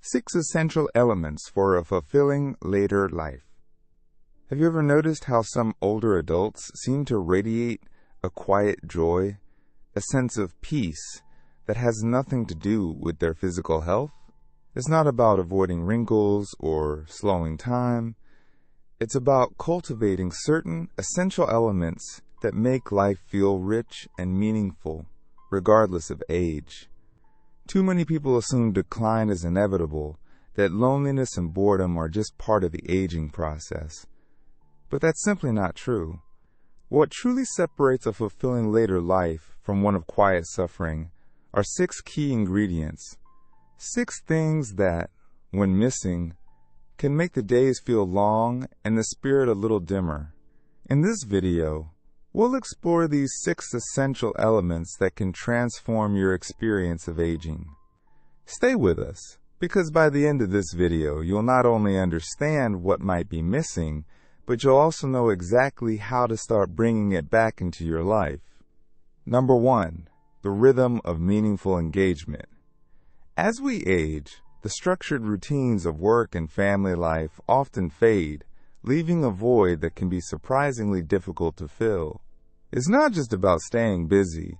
6 essential elements for a fulfilling later life. Have you ever noticed how some older adults seem to radiate a quiet joy, a sense of peace that has nothing to do with their physical health? It's not about avoiding wrinkles or slowing time. It's about cultivating certain essential elements that make life feel rich and meaningful, regardless of age. Too many people assume decline is inevitable, that loneliness and boredom are just part of the aging process. But that's simply not true. What truly separates a fulfilling later life from one of quiet suffering are 6 key ingredients. 6 things that, when missing, can make the days feel long and the spirit a little dimmer. In this video, we'll explore these 6 essential elements that can transform your experience of aging. Stay with us, because by the end of this video, you'll not only understand what might be missing, but you'll also know exactly how to start bringing it back into your life. Number 1, the rhythm of meaningful engagement. As we age, the structured routines of work and family life often fade, leaving a void that can be surprisingly difficult to fill. It's not just about staying busy.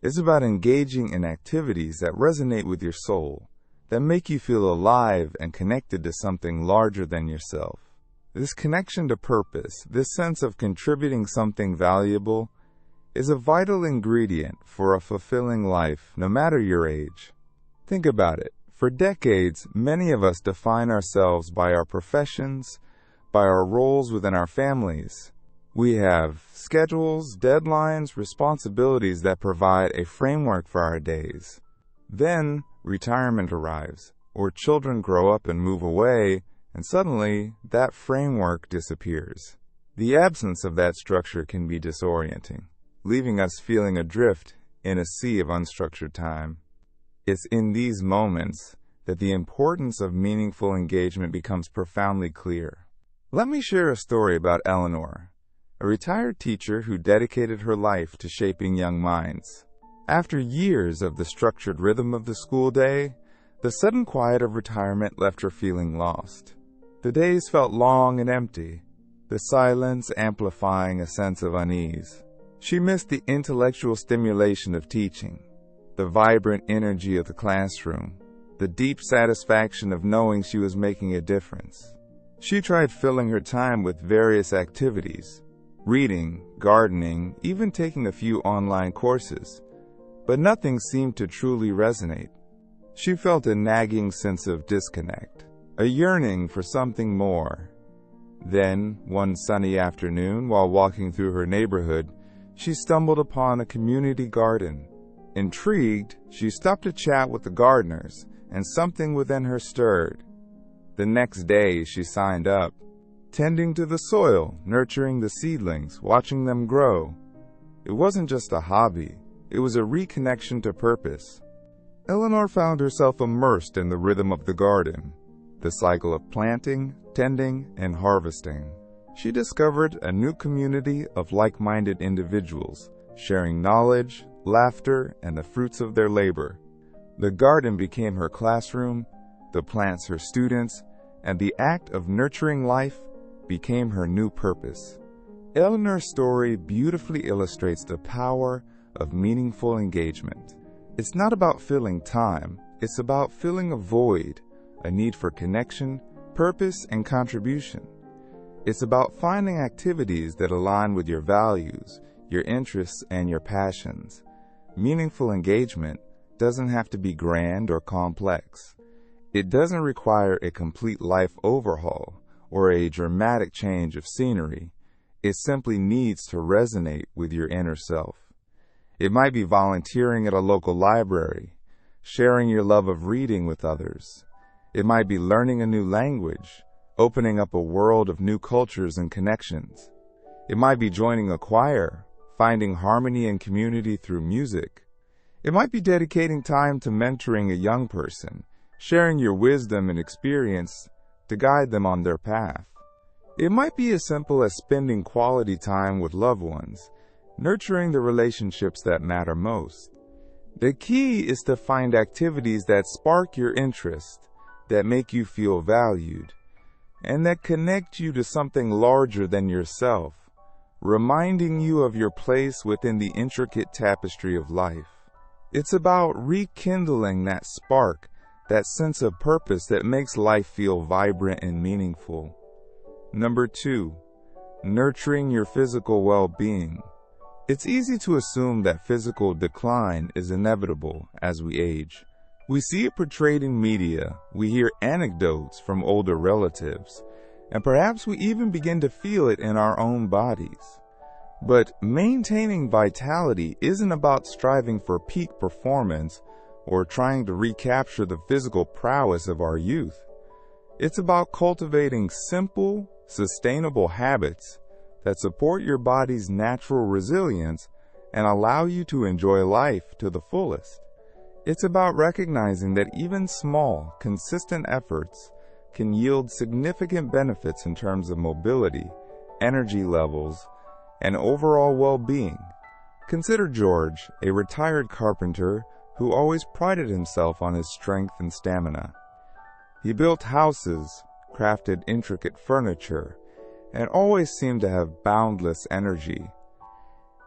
It's about engaging in activities that resonate with your soul, that make you feel alive and connected to something larger than yourself. This connection to purpose, this sense of contributing something valuable, is a vital ingredient for a fulfilling life, no matter your age. Think about it. For decades, many of us define ourselves by our professions, by our roles within our families. We have schedules, deadlines, responsibilities that provide a framework for our days. Then, retirement arrives, or children grow up and move away, and suddenly, that framework disappears. The absence of that structure can be disorienting, leaving us feeling adrift in a sea of unstructured time. It's in these moments that the importance of meaningful engagement becomes profoundly clear. Let me share a story about Eleanor, a retired teacher who dedicated her life to shaping young minds. After years of the structured rhythm of the school day, the sudden quiet of retirement left her feeling lost. The days felt long and empty, the silence amplifying a sense of unease. She missed the intellectual stimulation of teaching, the vibrant energy of the classroom, the deep satisfaction of knowing she was making a difference. She tried filling her time with various activities, reading, gardening, even taking a few online courses, but nothing seemed to truly resonate. She felt a nagging sense of disconnect, a yearning for something more. Then, one sunny afternoon, while walking through her neighborhood, she stumbled upon a community garden. Intrigued, she stopped to chat with the gardeners, and something within her stirred. The next day, she signed up, tending to the soil, nurturing the seedlings, watching them grow. It wasn't just a hobby, it was a reconnection to purpose. Eleanor found herself immersed in the rhythm of the garden, the cycle of planting, tending, and harvesting. She discovered a new community of like-minded individuals, sharing knowledge, laughter, and the fruits of their labor. The garden became her classroom, the plants her students, and the act of nurturing life became her new purpose. Eleanor's story beautifully illustrates the power of meaningful engagement. It's not about filling time, it's about filling a void, a need for connection, purpose, and contribution. It's about finding activities that align with your values, your interests, and your passions. Meaningful engagement doesn't have to be grand or complex. It doesn't require a complete life overhaul or a dramatic change of scenery. It simply needs to resonate with your inner self. It might be volunteering at a local library, sharing your love of reading with others. It might be learning a new language, opening up a world of new cultures and connections. It might be joining a choir, finding harmony and community through music. It might be dedicating time to mentoring a young person, sharing your wisdom and experience to guide them on their path. It might be as simple as spending quality time with loved ones, nurturing the relationships that matter most. The key is to find activities that spark your interest, that make you feel valued, and that connect you to something larger than yourself, reminding you of your place within the intricate tapestry of life. It's about rekindling that spark, that sense of purpose that makes life feel vibrant and meaningful. Number 2, nurturing your physical well-being. It's easy to assume that physical decline is inevitable as we age. We see it portrayed in media, we hear anecdotes from older relatives, and perhaps we even begin to feel it in our own bodies. But maintaining vitality isn't about striving for peak performance or trying to recapture the physical prowess of our youth. It's about cultivating simple, sustainable habits that support your body's natural resilience and allow you to enjoy life to the fullest. It's about recognizing that even small, consistent efforts can yield significant benefits in terms of mobility, energy levels, and overall well-being. Consider George, a retired carpenter who always prided himself on his strength and stamina. He built houses, crafted intricate furniture, and always seemed to have boundless energy.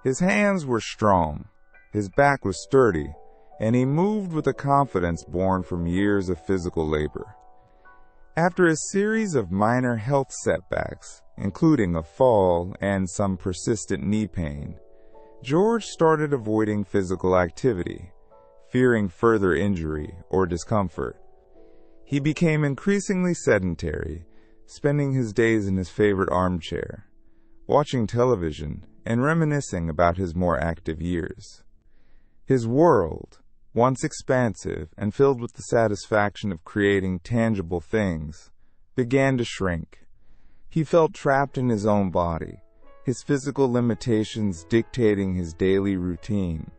His hands were strong, his back was sturdy, and he moved with a confidence born from years of physical labor. After a series of minor health setbacks, including a fall and some persistent knee pain, George started avoiding physical activity, fearing further injury or discomfort. He became increasingly sedentary, spending his days in his favorite armchair, watching television and reminiscing about his more active years. His world, once expansive and filled with the satisfaction of creating tangible things, began to shrink. He felt trapped in his own body, his physical limitations dictating his daily routine.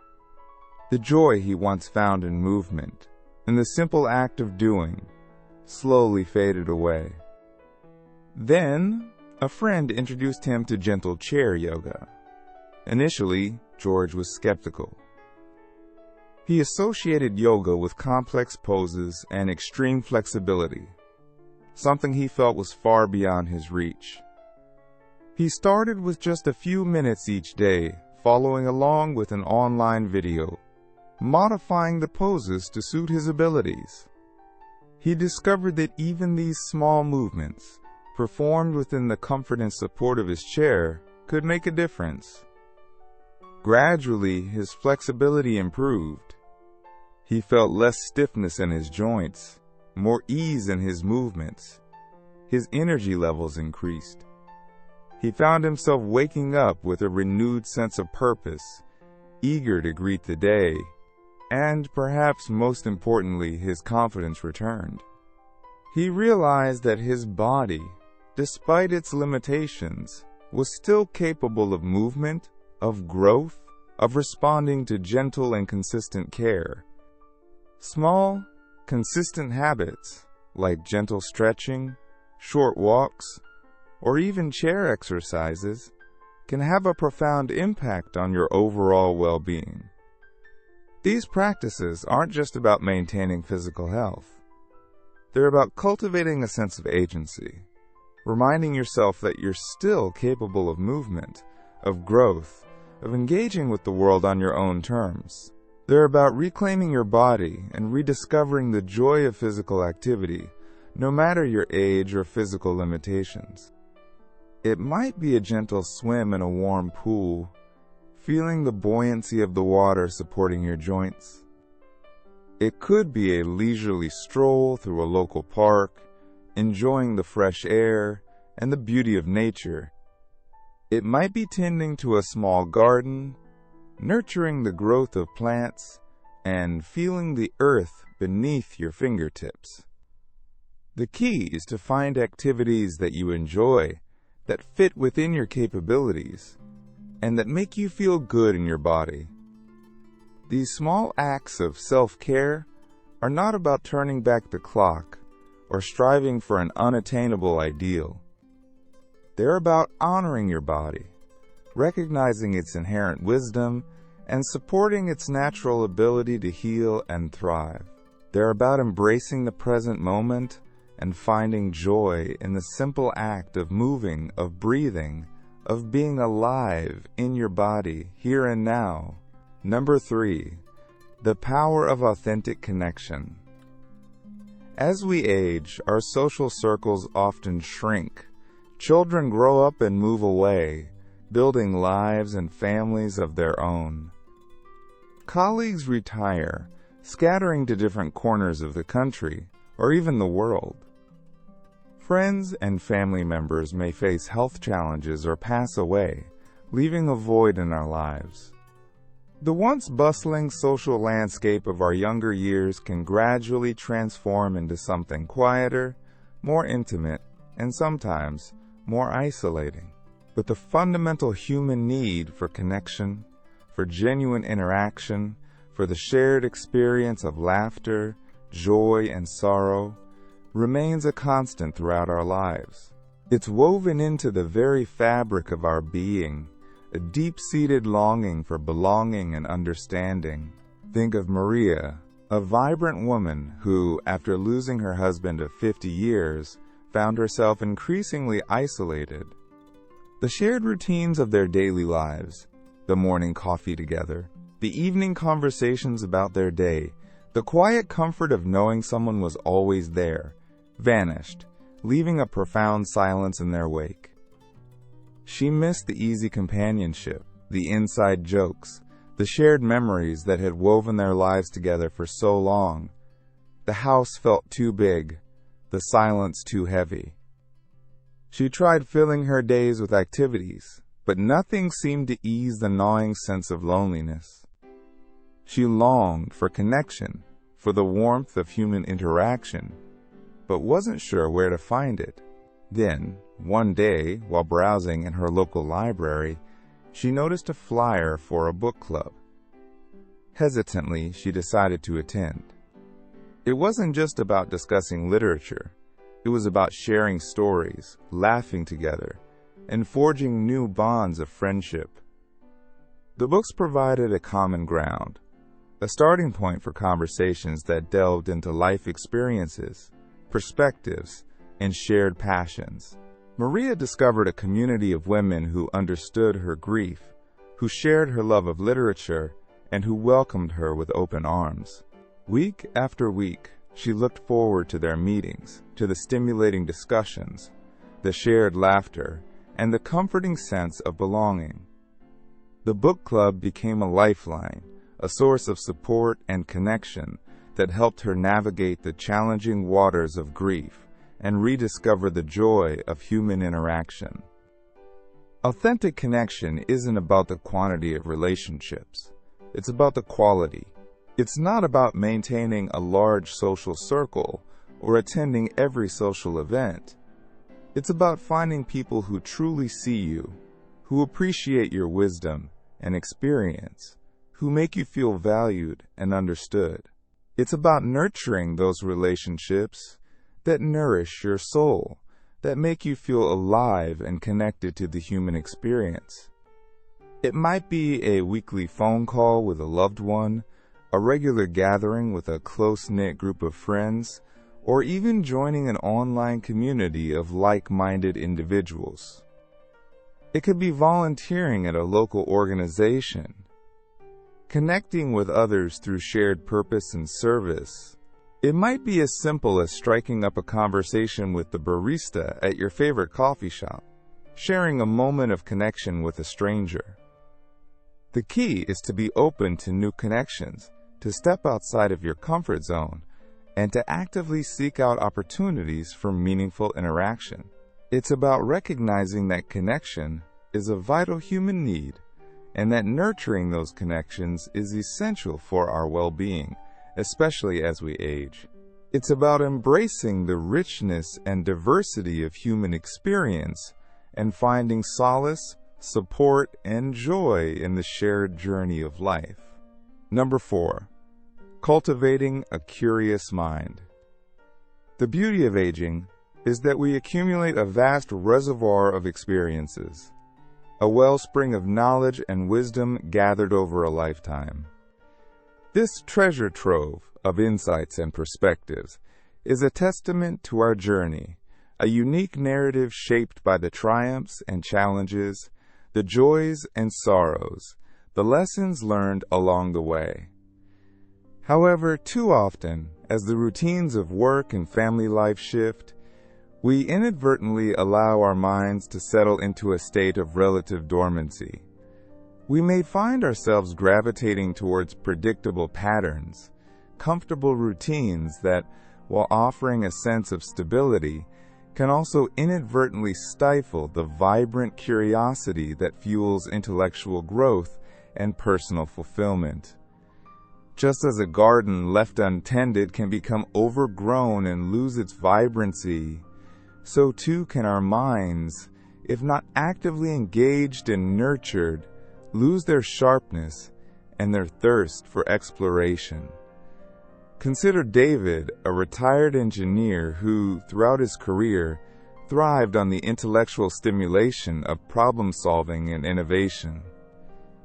The joy he once found in movement, and the simple act of doing, slowly faded away. Then, a friend introduced him to gentle chair yoga. Initially, George was skeptical. He associated yoga with complex poses and extreme flexibility, something he felt was far beyond his reach. He started with just a few minutes each day, following along with an online video, modifying the poses to suit his abilities. He discovered that even these small movements, performed within the comfort and support of his chair, could make a difference. Gradually, his flexibility improved. He felt less stiffness in his joints, more ease in his movements. His energy levels increased. He found himself waking up with a renewed sense of purpose, eager to greet the day, and perhaps most importantly, his confidence returned. He realized that his body, despite its limitations, was still capable of movement, of growth, of responding to gentle and consistent care. Small, consistent habits, like gentle stretching, short walks, or even chair exercises, can have a profound impact on your overall well-being. These practices aren't just about maintaining physical health. They're about cultivating a sense of agency, reminding yourself that you're still capable of movement, of growth, of engaging with the world on your own terms. They're about reclaiming your body and rediscovering the joy of physical activity, no matter your age or physical limitations. It might be a gentle swim in a warm pool, feeling the buoyancy of the water supporting your joints. It could be a leisurely stroll through a local park, enjoying the fresh air and the beauty of nature. It might be tending to a small garden, nurturing the growth of plants, and feeling the earth beneath your fingertips. The key is to find activities that you enjoy, that fit within your capabilities, and that make you feel good in your body. These small acts of self-care are not about turning back the clock or striving for an unattainable ideal. They're about honoring your body, recognizing its inherent wisdom, and supporting its natural ability to heal and thrive. They're about embracing the present moment and finding joy in the simple act of moving, of breathing, of being alive in your body, here and now. Number 3, the power of authentic connection. As we age, our social circles often shrink. Children grow up and move away, building lives and families of their own. Colleagues retire, scattering to different corners of the country, or even the world. Friends and family members may face health challenges or pass away, leaving a void in our lives. The once bustling social landscape of our younger years can gradually transform into something quieter, more intimate, and sometimes more isolating. But the fundamental human need for connection, for genuine interaction, for the shared experience of laughter, joy, and sorrow, remains a constant throughout our lives. It's woven into the very fabric of our being, a deep-seated longing for belonging and understanding. Think of Maria, a vibrant woman who, after losing her husband of 50 years, found herself increasingly isolated. The shared routines of their daily lives, the morning coffee together, the evening conversations about their day, the quiet comfort of knowing someone was always there, vanished, leaving a profound silence in their wake. She missed the easy companionship, the inside jokes, the shared memories that had woven their lives together for so long. The house felt too big, the silence too heavy. She tried filling her days with activities, but nothing seemed to ease the gnawing sense of loneliness. She longed for connection, for the warmth of human interaction, but wasn't sure where to find it. Then, one day, while browsing in her local library, she noticed a flyer for a book club. Hesitantly, she decided to attend. It wasn't just about discussing literature. It was about sharing stories, laughing together, and forging new bonds of friendship. The books provided a common ground, a starting point for conversations that delved into life experiences, perspectives, and shared passions. Maria discovered a community of women who understood her grief, who shared her love of literature, and who welcomed her with open arms. Week after week, she looked forward to their meetings, to the stimulating discussions, the shared laughter, and the comforting sense of belonging. The book club became a lifeline, a source of support and connection that helped her navigate the challenging waters of grief and rediscover the joy of human interaction. Authentic connection isn't about the quantity of relationships. It's about the quality. It's not about maintaining a large social circle or attending every social event. It's about finding people who truly see you, who appreciate your wisdom and experience, who make you feel valued and understood. It's about nurturing those relationships that nourish your soul, that make you feel alive and connected to the human experience. It might be a weekly phone call with a loved one, a regular gathering with a close-knit group of friends, or even joining an online community of like-minded individuals. It could be volunteering at a local organization, connecting with others through shared purpose and service. It might be as simple as striking up a conversation with the barista at your favorite coffee shop, sharing a moment of connection with a stranger. The key is to be open to new connections, to step outside of your comfort zone, and to actively seek out opportunities for meaningful interaction. It's about recognizing that connection is a vital human need, and that nurturing those connections is essential for our well-being, especially as we age. It's about embracing the richness and diversity of human experience and finding solace, support, and joy in the shared journey of life. Number 4, cultivating a curious mind. The beauty of aging is that we accumulate a vast reservoir of experiences, a wellspring of knowledge and wisdom gathered over a lifetime. This treasure trove of insights and perspectives is a testament to our journey, a unique narrative shaped by the triumphs and challenges, the joys and sorrows, the lessons learned along the way. However, too often, as the routines of work and family life shift, we inadvertently allow our minds to settle into a state of relative dormancy. We may find ourselves gravitating towards predictable patterns, comfortable routines that, while offering a sense of stability, can also inadvertently stifle the vibrant curiosity that fuels intellectual growth and personal fulfillment. Just as a garden left untended can become overgrown and lose its vibrancy, so too can our minds, if not actively engaged and nurtured, lose their sharpness and their thirst for exploration. Consider David, a retired engineer who, throughout his career, thrived on the intellectual stimulation of problem-solving and innovation.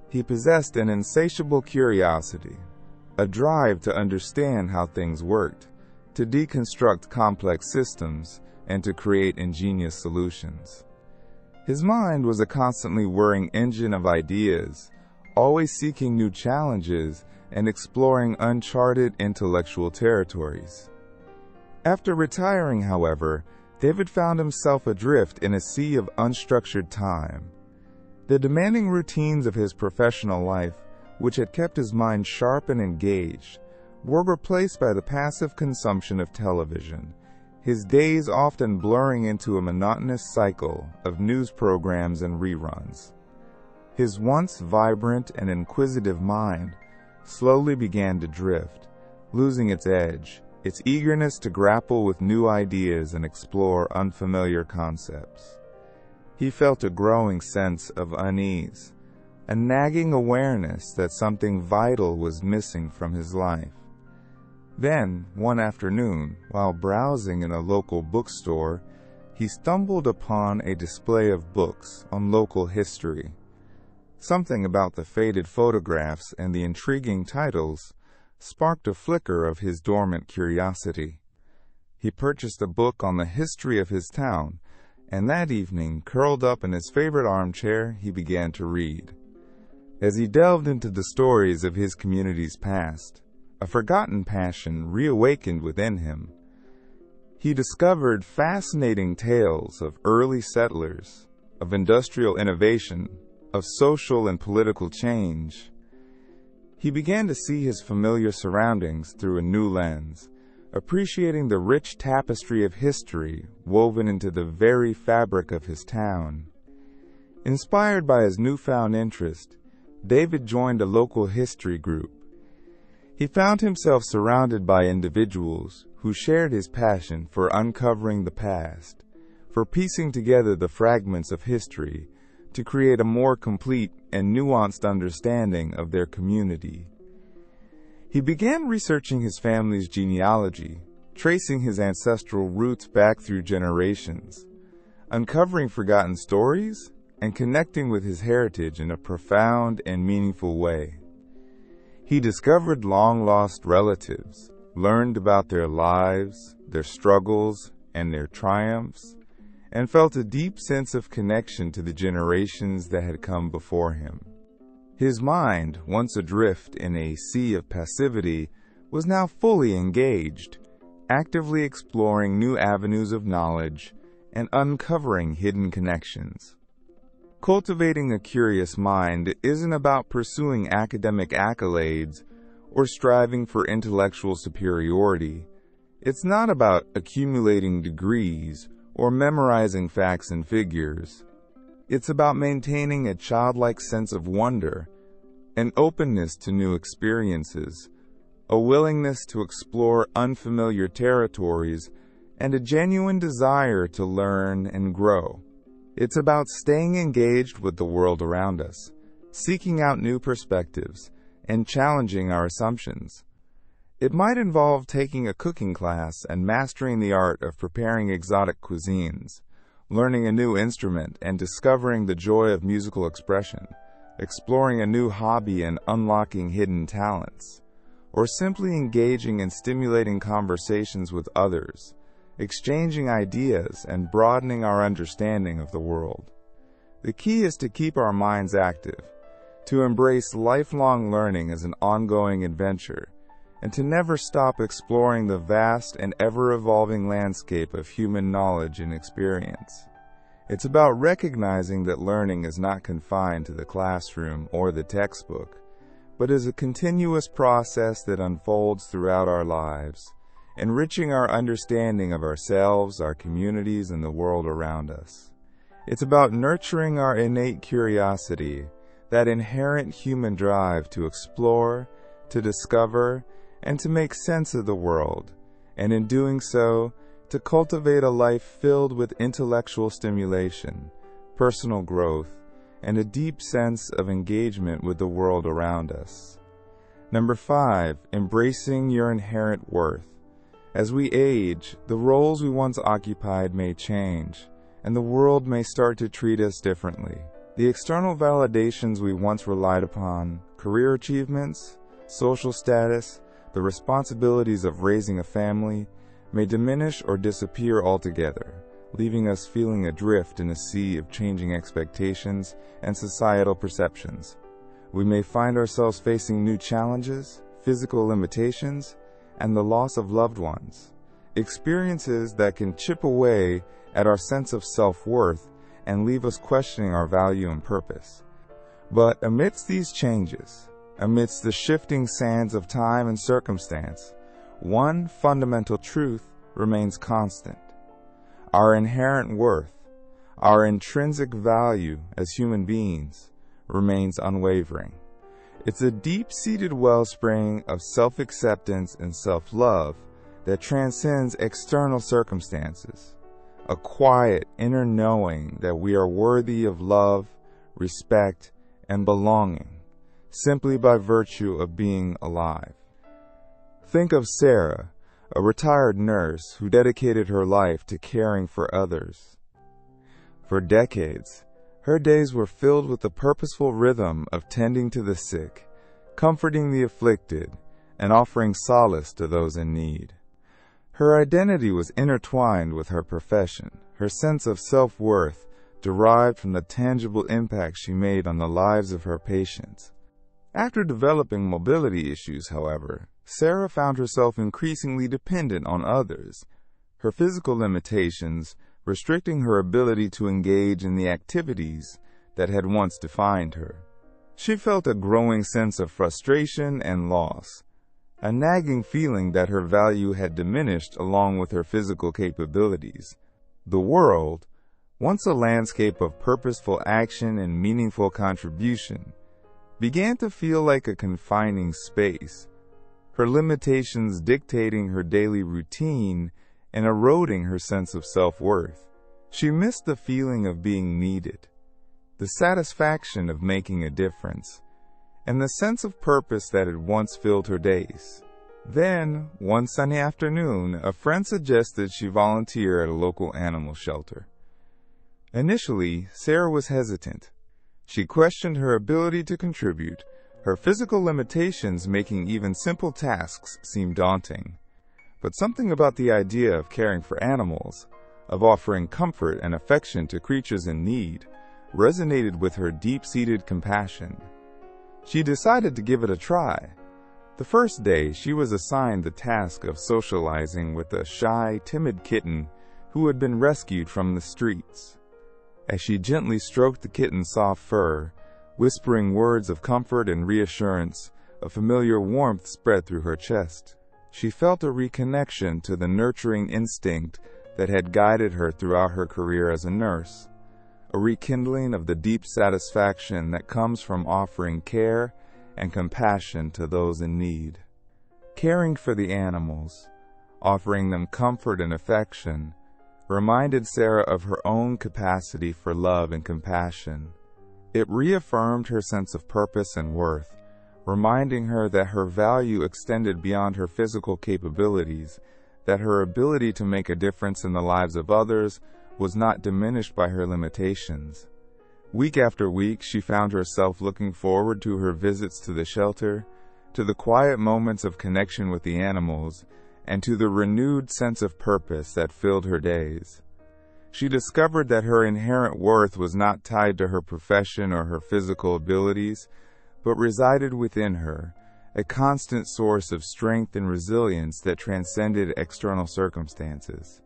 He possessed an insatiable curiosity, a drive to understand how things worked, to deconstruct complex systems, and to create ingenious solutions. His mind was a constantly whirring engine of ideas, always seeking new challenges and exploring uncharted intellectual territories. After retiring, however, David found himself adrift in a sea of unstructured time. The demanding routines of his professional life, which had kept his mind sharp and engaged, were replaced by the passive consumption of television, his days often blurring into a monotonous cycle of news programs and reruns. His once vibrant and inquisitive mind slowly began to drift, losing its edge, its eagerness to grapple with new ideas and explore unfamiliar concepts. He felt a growing sense of unease, a nagging awareness that something vital was missing from his life. Then, one afternoon, while browsing in a local bookstore, he stumbled upon a display of books on local history. Something about the faded photographs and the intriguing titles sparked a flicker of his dormant curiosity. He purchased a book on the history of his town, and that evening, curled up in his favorite armchair, he began to read. As he delved into the stories of his community's past, a forgotten passion reawakened within him. He discovered fascinating tales of early settlers, of industrial innovation, of social and political change. He began to see his familiar surroundings through a new lens, appreciating the rich tapestry of history woven into the very fabric of his town. Inspired by his newfound interest, David joined a local history group. He found himself surrounded by individuals who shared his passion for uncovering the past, for piecing together the fragments of history to create a more complete and nuanced understanding of their community. He began researching his family's genealogy, tracing his ancestral roots back through generations, uncovering forgotten stories, and connecting with his heritage in a profound and meaningful way. He discovered long-lost relatives, learned about their lives, their struggles, and their triumphs, and felt a deep sense of connection to the generations that had come before him. His mind, once adrift in a sea of passivity, was now fully engaged, actively exploring new avenues of knowledge and uncovering hidden connections. Cultivating a curious mind isn't about pursuing academic accolades or striving for intellectual superiority. It's not about accumulating degrees or memorizing facts and figures. It's about maintaining a childlike sense of wonder, an openness to new experiences, a willingness to explore unfamiliar territories, and a genuine desire to learn and grow. It's about staying engaged with the world around us, seeking out new perspectives, and challenging our assumptions. It might involve taking a cooking class and mastering the art of preparing exotic cuisines, learning a new instrument and discovering the joy of musical expression, exploring a new hobby and unlocking hidden talents. or simply engaging in stimulating conversations with others, exchanging ideas and broadening our understanding of the world. The key is to keep our minds active, to embrace lifelong learning as an ongoing adventure, and to never stop exploring the vast and ever-evolving landscape of human knowledge and experience. It's about recognizing that learning is not confined to the classroom or the textbook, but is a continuous process that unfolds throughout our lives, enriching our understanding of ourselves, our communities, and the world around us. It's about nurturing our innate curiosity, that inherent human drive to explore, to discover, and to make sense of the world, and in doing so, to cultivate a life filled with intellectual stimulation, personal growth, and a deep sense of engagement with the world around us. Number 5, embracing your inherent worth. As we age, the roles we once occupied may change, and the world may start to treat us differently. The external validations we once relied upon, career achievements, social status, the responsibilities of raising a family, may diminish or disappear altogether, leaving us feeling adrift in a sea of changing expectations and societal perceptions. We may find ourselves facing new challenges, physical limitations, and the loss of loved ones, experiences that can chip away at our sense of self-worth and leave us questioning our value and purpose. But amidst these changes, amidst the shifting sands of time and circumstance, one fundamental truth remains constant. Our inherent worth, our intrinsic value as human beings, remains unwavering. It's a deep-seated wellspring of self-acceptance and self-love that transcends external circumstances, a quiet inner knowing that we are worthy of love, respect, and belonging, simply by virtue of being alive. Think of Sarah, a retired nurse who dedicated her life to caring for others. For decades, her days were filled with the purposeful rhythm of tending to the sick, comforting the afflicted, and offering solace to those in need. Her identity was intertwined with her profession, her sense of self-worth derived from the tangible impact she made on the lives of her patients. After developing mobility issues, however, Sarah found herself increasingly dependent on others, her physical limitations restricting her ability to engage in the activities that had once defined her. She felt a growing sense of frustration and loss, a nagging feeling that her value had diminished along with her physical capabilities. The world, once a landscape of purposeful action and meaningful contribution, began to feel like a confining space, her limitations dictating her daily routine and eroding her sense of self-worth. She missed the feeling of being needed, the satisfaction of making a difference, and the sense of purpose that had once filled her days. Then, one sunny afternoon, a friend suggested she volunteer at a local animal shelter. Initially, Sarah was hesitant. She questioned her ability to contribute, her physical limitations making even simple tasks seem daunting. But something about the idea of caring for animals, of offering comfort and affection to creatures in need, resonated with her deep-seated compassion. She decided to give it a try. The first day, she was assigned the task of socializing with a shy, timid kitten who had been rescued from the streets. As she gently stroked the kitten's soft fur, whispering words of comfort and reassurance, a familiar warmth spread through her chest. She felt a reconnection to the nurturing instinct that had guided her throughout her career as a nurse, a rekindling of the deep satisfaction that comes from offering care and compassion to those in need. Caring for the animals, offering them comfort and affection, reminded Sarah of her own capacity for love and compassion. It reaffirmed her sense of purpose and worth, reminding her that her value extended beyond her physical capabilities, that her ability to make a difference in the lives of others was not diminished by her limitations. Week after week, she found herself looking forward to her visits to the shelter, to the quiet moments of connection with the animals, and to the renewed sense of purpose that filled her days. She discovered that her inherent worth was not tied to her profession or her physical abilities, but resided within her, a constant source of strength and resilience that transcended external circumstances.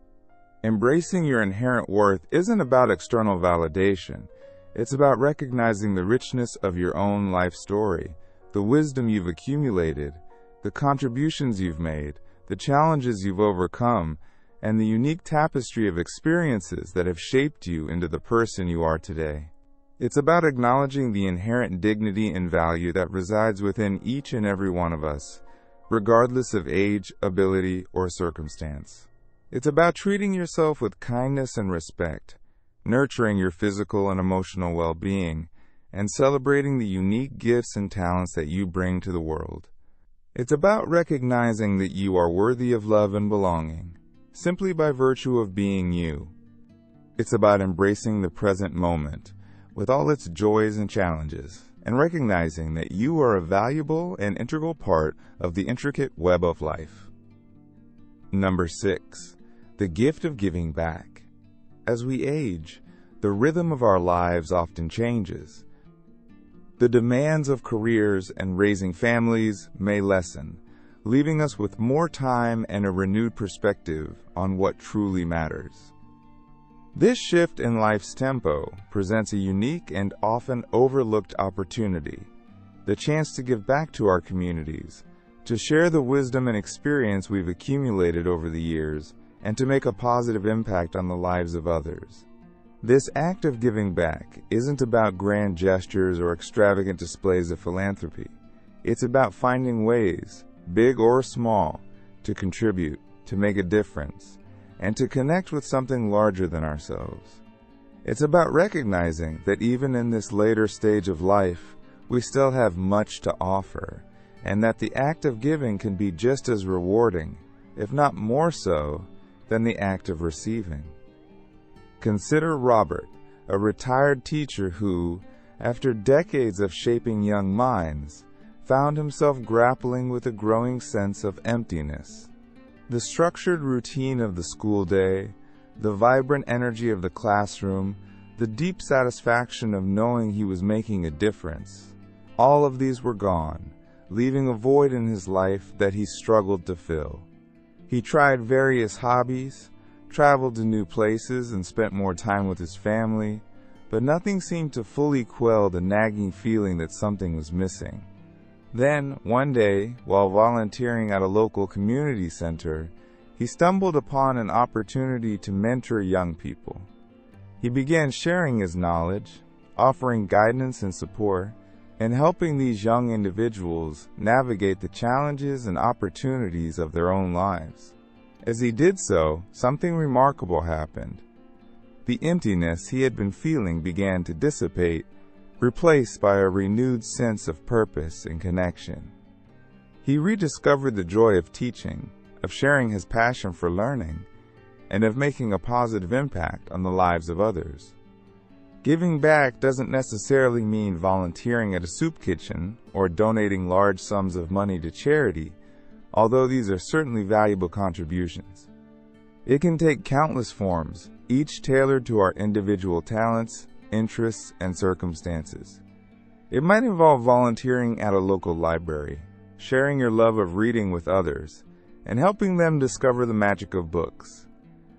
Embracing your inherent worth isn't about external validation. It's about recognizing the richness of your own life story, the wisdom you've accumulated, the contributions you've made, the challenges you've overcome, and the unique tapestry of experiences that have shaped you into the person you are today. It's about acknowledging the inherent dignity and value that resides within each and every one of us, regardless of age, ability, or circumstance. It's about treating yourself with kindness and respect, nurturing your physical and emotional well-being, and celebrating the unique gifts and talents that you bring to the world. It's about recognizing that you are worthy of love and belonging, simply by virtue of being you. It's about embracing the present moment, with all its joys and challenges, and recognizing that you are a valuable and integral part of the intricate web of life. Number 6. The gift of giving back. As we age, the rhythm of our lives often changes. The demands of careers and raising families may lessen, leaving us with more time and a renewed perspective on what truly matters. This shift in life's tempo presents a unique and often overlooked opportunity, the chance to give back to our communities, to share the wisdom and experience we've accumulated over the years, and to make a positive impact on the lives of others. This act of giving back isn't about grand gestures or extravagant displays of philanthropy. It's about finding ways, big or small, to contribute, to make a difference, and to connect with something larger than ourselves. It's about recognizing that even in this later stage of life, we still have much to offer, and that the act of giving can be just as rewarding, if not more so, than the act of receiving. Consider Robert, a retired teacher who, after decades of shaping young minds, found himself grappling with a growing sense of emptiness. The structured routine of the school day, the vibrant energy of the classroom, the deep satisfaction of knowing he was making a difference, all of these were gone, leaving a void in his life that he struggled to fill. He tried various hobbies, traveled to new places, and spent more time with his family, but nothing seemed to fully quell the nagging feeling that something was missing. Then, one day, while volunteering at a local community center, he stumbled upon an opportunity to mentor young people. He began sharing his knowledge, offering guidance and support, and helping these young individuals navigate the challenges and opportunities of their own lives. As he did so, something remarkable happened. The emptiness he had been feeling began to dissipate, replaced by a renewed sense of purpose and connection. He rediscovered the joy of teaching, of sharing his passion for learning, and of making a positive impact on the lives of others. Giving back doesn't necessarily mean volunteering at a soup kitchen or donating large sums of money to charity, although these are certainly valuable contributions. It can take countless forms, each tailored to our individual talents, interests, and circumstances. It might involve volunteering at a local library, sharing your love of reading with others, and helping them discover the magic of books.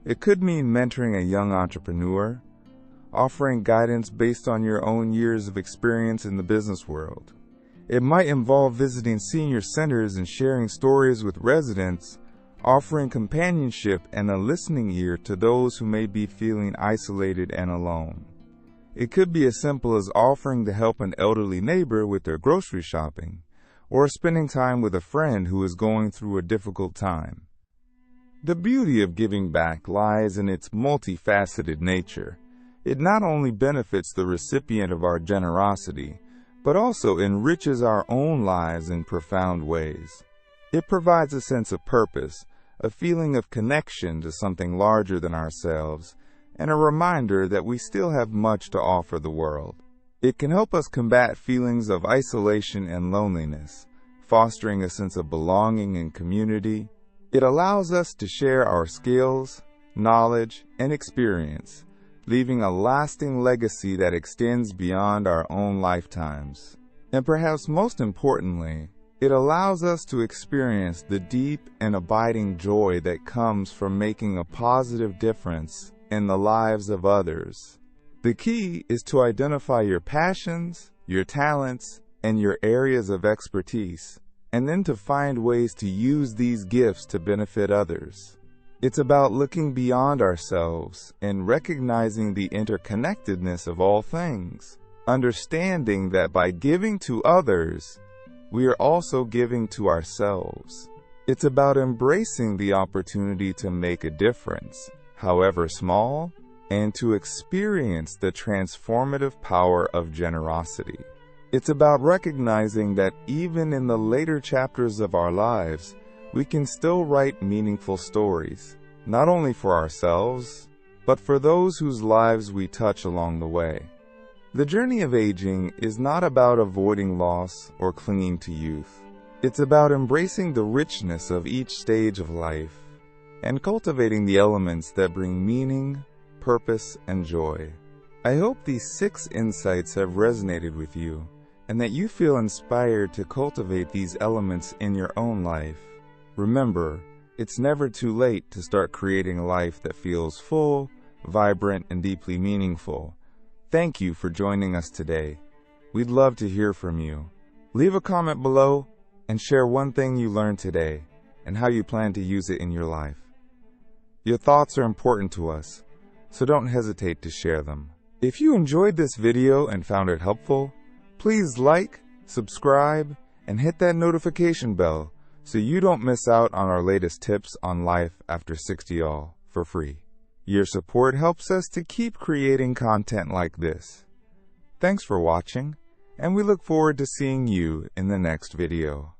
It could mean mentoring a young entrepreneur, offering guidance based on your own years of experience in the business world. It might involve visiting senior centers and sharing stories with residents, offering companionship and a listening ear to those who may be feeling isolated and alone. It could be as simple as offering to help an elderly neighbor with their grocery shopping, or spending time with a friend who is going through a difficult time. The beauty of giving back lies in its multifaceted nature. It not only benefits the recipient of our generosity, but also enriches our own lives in profound ways. It provides a sense of purpose, a feeling of connection to something larger than ourselves, and a reminder that we still have much to offer the world. It can help us combat feelings of isolation and loneliness, fostering a sense of belonging and community. It allows us to share our skills, knowledge, and experience, leaving a lasting legacy that extends beyond our own lifetimes. And perhaps most importantly, it allows us to experience the deep and abiding joy that comes from making a positive difference in the lives of others. The key is to identify your passions, your talents, and your areas of expertise, and then to find ways to use these gifts to benefit others. It's about looking beyond ourselves and recognizing the interconnectedness of all things, understanding that by giving to others, we are also giving to ourselves. It's about embracing the opportunity to make a difference, however small, and to experience the transformative power of generosity. It's about recognizing that even in the later chapters of our lives, we can still write meaningful stories, not only for ourselves, but for those whose lives we touch along the way. The journey of aging is not about avoiding loss or clinging to youth. It's about embracing the richness of each stage of life and cultivating the elements that bring meaning, purpose, and joy. I hope these 6 insights have resonated with you and that you feel inspired to cultivate these elements in your own life. Remember, it's never too late to start creating a life that feels full, vibrant, and deeply meaningful. Thank you for joining us today. We'd love to hear from you. Leave a comment below and share one thing you learned today and how you plan to use it in your life. Your thoughts are important to us, so don't hesitate to share them. If you enjoyed this video and found it helpful, please like, subscribe, and hit that notification bell so you don't miss out on our latest tips on life after 60 all for free. Your support helps us to keep creating content like this. Thanks for watching, and we look forward to seeing you in the next video.